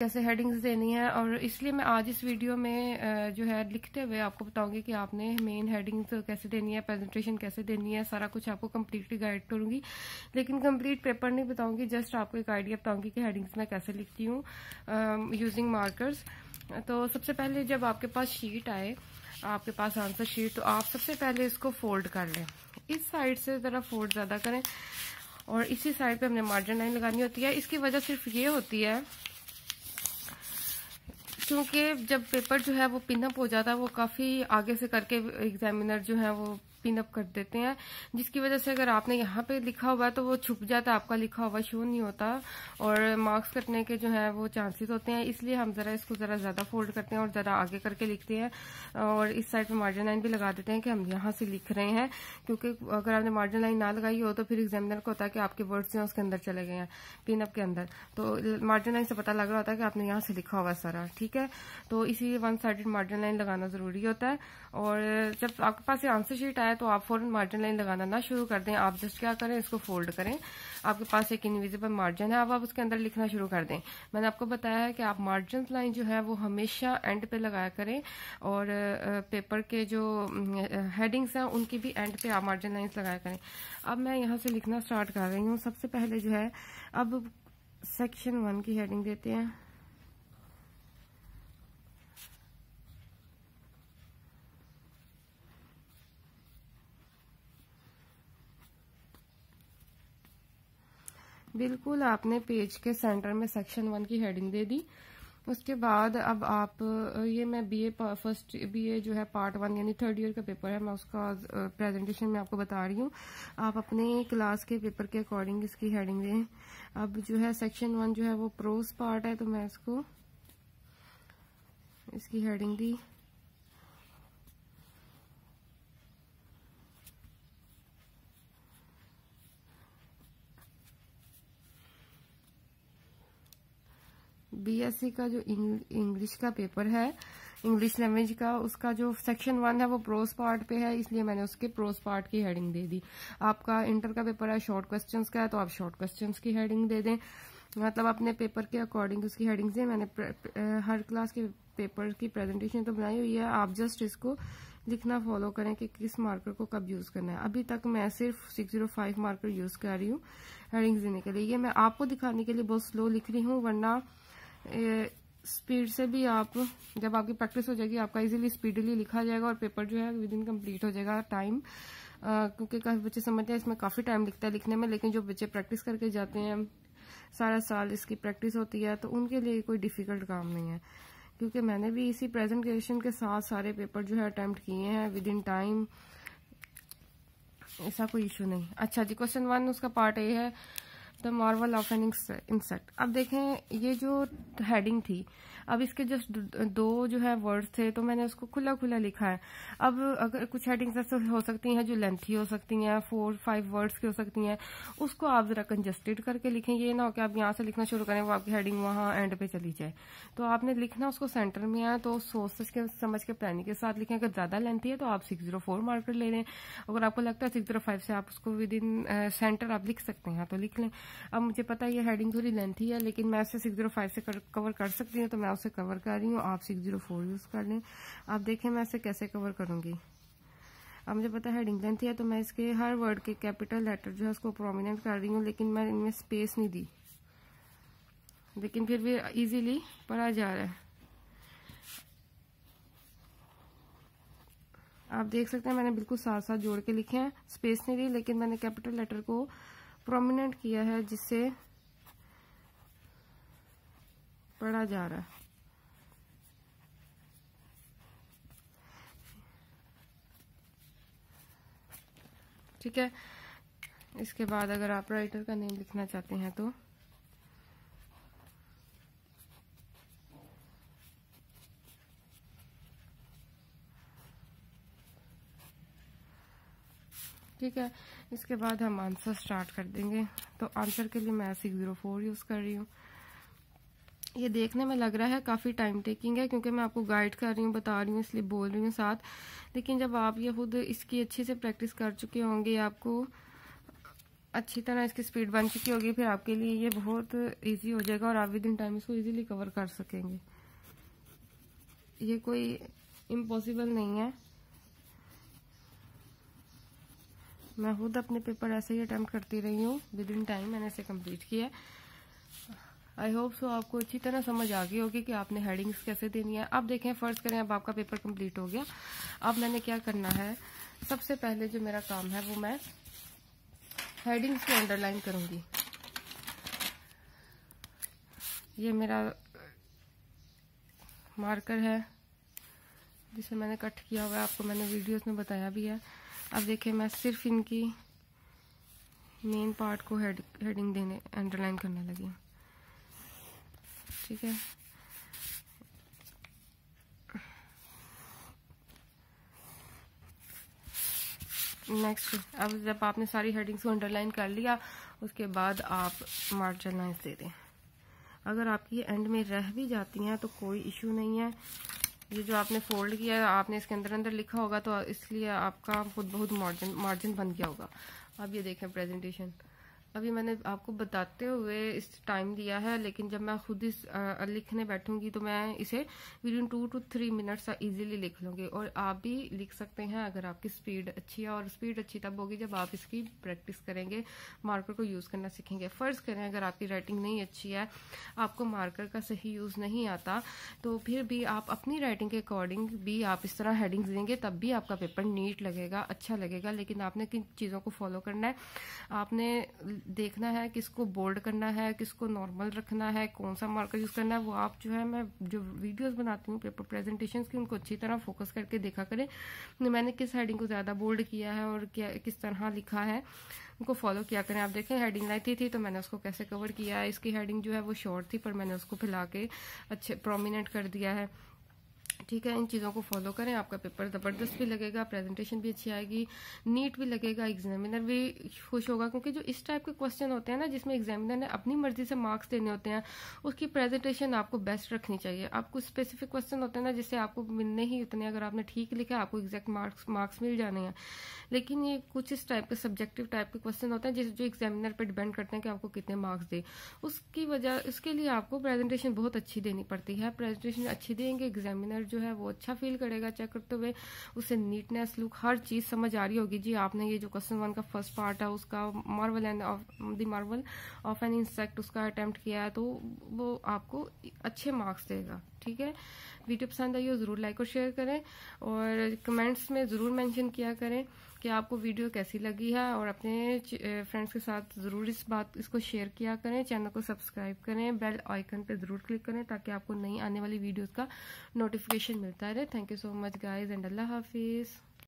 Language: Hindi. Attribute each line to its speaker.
Speaker 1: कैसे हेडिंग्स देनी है, और इसलिए मैं आज इस वीडियो में जो है लिखते हुए आपको बताऊंगी कि आपने मेन हेडिंग्स कैसे देनी है, प्रेजेंटेशन कैसे देनी है, सारा कुछ आपको कम्प्लीटली गाइड करूंगी। लेकिन कंप्लीट पेपर नहीं बताऊंगी, जस्ट आपको एक आइडिया बताऊंगी कि हेडिंग्स मैं कैसे लिखती हूँ यूजिंग मार्कर्स। तो सबसे पहले जब आपके पास शीट आए, आपके पास आंसर शीट, तो आप सबसे पहले इसको फोल्ड कर लें। इस साइड से ज़रा फोल्ड ज़्यादा करें और इसी साइड पे हमने मार्जिन लाइन लगानी होती है। इसकी वजह सिर्फ ये होती है क्योंकि जब पेपर जो है वो पिनअप हो जाता है, वो काफ़ी आगे से करके एग्जामिनर जो है वो पिनअप कर देते हैं, जिसकी वजह से अगर आपने यहाँ पे लिखा हुआ है तो वो छुप जाता है, आपका लिखा हुआ शो नहीं होता और मार्क्स कटने के जो है वो चांसेस होते हैं। इसलिए हम ज़रा इसको ज़रा ज़्यादा फोल्ड करते हैं और ज़रा आगे करके लिखते हैं और इस साइड पे मार्जिन लाइन भी लगा देते हैं कि हम यहाँ से लिख रहे हैं, क्योंकि अगर आपने मार्जिन लाइन ना लगाई हो तो फिर एग्जामिनर को होता है कि आपके वर्ड्स जो है उसके अंदर चले गए हैं, पिनअप के अंदर। तो मार्जिन लाइन से पता लग रहा होता है कि आपने यहाँ से लिखा हुआ सारा, ठीक है। तो इसीलिए वन साइडेड मार्जिन लाइन लगाना ज़रूरी होता है। और जब आपके पास ये आंसर शीट आए तो आप फौरन मार्जिन लाइन लगाना ना शुरू कर दें। आप जस्ट क्या करें, इसको फोल्ड करें। आपके पास एक इनविजिबल मार्जिन है, अब आप उसके अंदर लिखना शुरू कर दें। मैंने आपको बताया है कि आप मार्जिन लाइन जो है वो हमेशा एंड पे लगाया करें और पेपर के जो हेडिंग्स हैं उनकी भी एंड पे आप मार्जिन लाइन्स लगाया करें। अब मैं यहाँ से लिखना स्टार्ट कर रही हूँ। सबसे पहले जो है अब सेक्शन 1 की हेडिंग देते हैं। बिल्कुल आपने पेज के सेंटर में सेक्शन 1 की हेडिंग दे दी। उसके बाद अब आप ये मैं बीए फर्स्ट बीए जो है पार्ट 1 यानी थर्ड ईयर का पेपर है, मैं उसका प्रेजेंटेशन में आपको बता रही हूँ। आप अपने क्लास के पेपर के अकॉर्डिंग इसकी हेडिंग दें। अब जो है सेक्शन 1 जो है वो प्रोज पार्ट है, तो मैं इसको इसकी हेडिंग दी। बीएससी का जो इंग्लिश का पेपर है, इंग्लिश लैंग्वेज का, उसका जो सेक्शन 1 है वो प्रोज पार्ट पे है, इसलिए मैंने उसके प्रोज पार्ट की हेडिंग दे दी। आपका इंटर का पेपर है, शॉर्ट क्वेश्चंस का है, तो आप शॉर्ट क्वेश्चंस की हेडिंग दे दें। मतलब अपने पेपर के अकॉर्डिंग उसकी हेडिंग से मैंने हर क्लास के पेपर की प्रेजेंटेशन तो बनाई हुई है। आप जस्ट इसको लिखना फॉलो करें कि किस मार्कर को कब यूज करना है। अभी तक मैं सिर्फ 605 मार्कर यूज कर रही हूँ हेडिंग्स देने के लिए। ये मैं आपको दिखाने के लिए बहुत स्लो लिख रही हूँ, वरना स्पीड से भी आप, जब आपकी प्रैक्टिस हो जाएगी आपका इजीली स्पीडली लिखा जाएगा और पेपर जो है विद इन कंप्लीट हो जाएगा टाइम। क्योंकि काफी बच्चे समझते हैं इसमें काफी टाइम लगता है लिखने में, लेकिन जो बच्चे प्रैक्टिस करके जाते हैं, सारा साल इसकी प्रैक्टिस होती है, तो उनके लिए कोई डिफिकल्ट काम नहीं है। क्योंकि मैंने भी इसी प्रेजेंटेशन के साथ सारे पेपर जो है अटेम्प्ट किए हैं विद इन टाइम, ऐसा कोई इशू नहीं। अच्छा जी, क्वेश्चन 1 उसका पार्ट ए है, the Marvel of an insect. अब देखें ये जो हेडिंग थी, अब इसके जस्ट दो जो है वर्ड्स थे, तो मैंने उसको खुला खुला लिखा है। अब अगर कुछ हेडिंग्स ऐसे हो सकती हैं जो लेंथी हो सकती हैं, 4-5 वर्ड्स की हो सकती हैं, उसको आप जरा कंजस्टेड करके लिखें। ये ना हो कि आप यहाँ से लिखना शुरू करें वो आपकी हेडिंग वहाँ एंड पे चली जाए। तो आपने लिखना उसको सेंटर में है, तो सोच के समझ के प्लानिंग के साथ लिखें। अगर ज्यादा लेंथी है तो आप 604 मार्कर ले लें। अगर आपको लगता है 605 से आप उसको विद इन सेंटर आप लिख सकते हैं तो लिख लें। अब मुझे पता है ये हेडिंग थोड़ी लेंथी है, लेकिन मैं इसे 605 से कवर कर सकती हूँ, तो मैं उसे कवर कर रही हूँ। आप 604 यूज कर लें। आप देखें मैं इसे कैसे कवर करूंगी। अब मुझे पता है हेडिंग लेंथी है, तो मैं इसके हर वर्ड के कैपिटल लेटर जो है उसको प्रोमिनेंट कर रही हूँ, लेकिन मैं इनमें स्पेस नहीं दी, लेकिन फिर भी इजीली पढ़ा जा रहा है। आप देख सकते हैं मैंने बिल्कुल साथ साथ जोड़ के लिखे हैं, स्पेस नहीं दी, लेकिन मैंने कैपिटल लेटर को प्रोमिनेंट किया है जिससे पढ़ा जा रहा है। ठीक है। इसके बाद अगर आप राइटर का नेम लिखना चाहते हैं तो ठीक है। इसके बाद हम आंसर स्टार्ट कर देंगे। तो आंसर के लिए मैं 604 यूज कर रही हूँ। ये देखने में लग रहा है काफ़ी टाइम टेकिंग है, क्योंकि मैं आपको गाइड कर रही हूँ, बता रही हूँ, इसलिए बोल रही हूँ साथ। लेकिन जब आप ये खुद इसकी अच्छे से प्रैक्टिस कर चुके होंगे, आपको अच्छी तरह इसकी स्पीड बन चुकी होगी, फिर आपके लिए ये बहुत इजी हो जाएगा और आप विद इन टाइम इसको इजीली कवर कर सकेंगे। ये कोई इम्पॉसिबल नहीं है। मैं खुद अपने पेपर ऐसे ही अटेम्प्ट करती रही हूँ, विद इन टाइम मैंने इसे कंप्लीट किया। आई होप सो आपको अच्छी तरह समझ आ गई होगी कि आपने हेडिंग्स कैसे देनी है। अब देखें, फर्स्ट करें, अब आपका पेपर कंप्लीट हो गया। अब मैंने क्या करना है, सबसे पहले जो मेरा काम है वो मैं हेडिंग्स को अंडरलाइन करूंगी। ये मेरा मार्कर है जिसे मैंने कट किया हुआ है, आपको मैंने वीडियोस में बताया भी है। अब देखिए, मैं सिर्फ इनकी मेन पार्ट को हेडिंग देने अंडरलाइन करने लगी हूँ। ठीक है, नेक्स्ट, अब जब आपने सारी हेडिंग्स को अंडरलाइन कर लिया, उसके बाद आप मार्जिन लाइंस दे दें। अगर आपकी एंड में रह भी जाती हैं तो कोई इशू नहीं है। ये जो आपने फोल्ड किया है, आपने इसके अंदर अंदर लिखा होगा तो इसलिए आपका खुद बहुत मार्जिन बन गया होगा। अब ये देखें प्रेजेंटेशन, अभी मैंने आपको बताते हुए इस टाइम दिया है, लेकिन जब मैं खुद इस लिखने बैठूंगी तो मैं इसे with in 2 to 3 minutes easily लिख लूंगी। और आप भी लिख सकते हैं अगर आपकी स्पीड अच्छी है, और स्पीड अच्छी तब होगी जब आप इसकी प्रैक्टिस करेंगे, मार्कर को यूज करना सीखेंगे। फर्ज करें अगर आपकी राइटिंग नहीं अच्छी है, आपको मार्कर का सही यूज नहीं आता, तो फिर भी आप अपनी राइटिंग के अकॉर्डिंग भी आप इस तरह हेडिंग्स देंगे, तब भी आपका पेपर नीट लगेगा, अच्छा लगेगा। लेकिन आपने किन चीजों को फॉलो करना है, आपने देखना है किसको बोल्ड करना है, किसको नॉर्मल रखना है, कौन सा मार्कर यूज करना है। वो आप जो है, मैं जो वीडियोस बनाती हूँ पेपर प्रेजेंटेशंस की, उनको अच्छी तरह फोकस करके देखा करें, मैंने किस हेडिंग को ज्यादा बोल्ड किया है और क्या किस तरह लिखा है, उनको फॉलो किया करें। आप देखें, हेडिंग लाइट थी तो मैंने उसको कैसे कवर किया है। इसकी हेडिंग जो है वो शॉर्ट थी, पर मैंने उसको फैला के अच्छे प्रोमिनेंट कर दिया है। ठीक है, इन चीज़ों को फॉलो करें, आपका पेपर ज़बरदस्त भी लगेगा, प्रेजेंटेशन भी अच्छी आएगी, नीट भी लगेगा, एग्जामिनर भी खुश होगा। क्योंकि जो इस टाइप के क्वेश्चन होते हैं ना, जिसमें एग्जामिनर ने अपनी मर्जी से मार्क्स देने होते हैं, उसकी प्रेजेंटेशन आपको बेस्ट रखनी चाहिए। अब कुछ स्पेसिफिक क्वेश्चन होते हैं ना, जिससे आपको मिलने ही उतने, अगर आपने ठीक लिखा आपको एग्जैक्ट मार्क्स मिल जाने हैं। लेकिन ये कुछ इस टाइप के सब्जेक्टिव टाइप के क्वेश्चन होते हैं जो एग्जामिनर पर डिपेंड करते हैं कि आपको कितने मार्क्स दे। उसके लिए आपको प्रेजेंटेशन बहुत अच्छी देनी पड़ती है। प्रेजेंटेशन अच्छी देंगे, एग्जामिनर जो है वो अच्छा फील करेगा चेक करते हुए, उसे नीटनेस, लुक, हर चीज समझ आ रही होगी। जी आपने ये जो क्वेश्चन 1 का फर्स्ट पार्ट है उसका मार्वल ऑफ एन इंसेक्ट उसका अटेम्प्ट किया है, तो वो आपको अच्छे मार्क्स देगा। ठीक है, वीडियो पसंद आई हो जरूर लाइक और शेयर करें, और कमेंट्स में जरूर मेंशन किया करें कि आपको वीडियो कैसी लगी है, और अपने फ्रेंड्स के साथ जरूर इसको शेयर किया करें। चैनल को सब्सक्राइब करें, बेल आइकन पे जरूर क्लिक करें ताकि आपको नई आने वाली वीडियोस का नोटिफिकेशन मिलता रहे। Thank you so much guys and Allah Hafiz.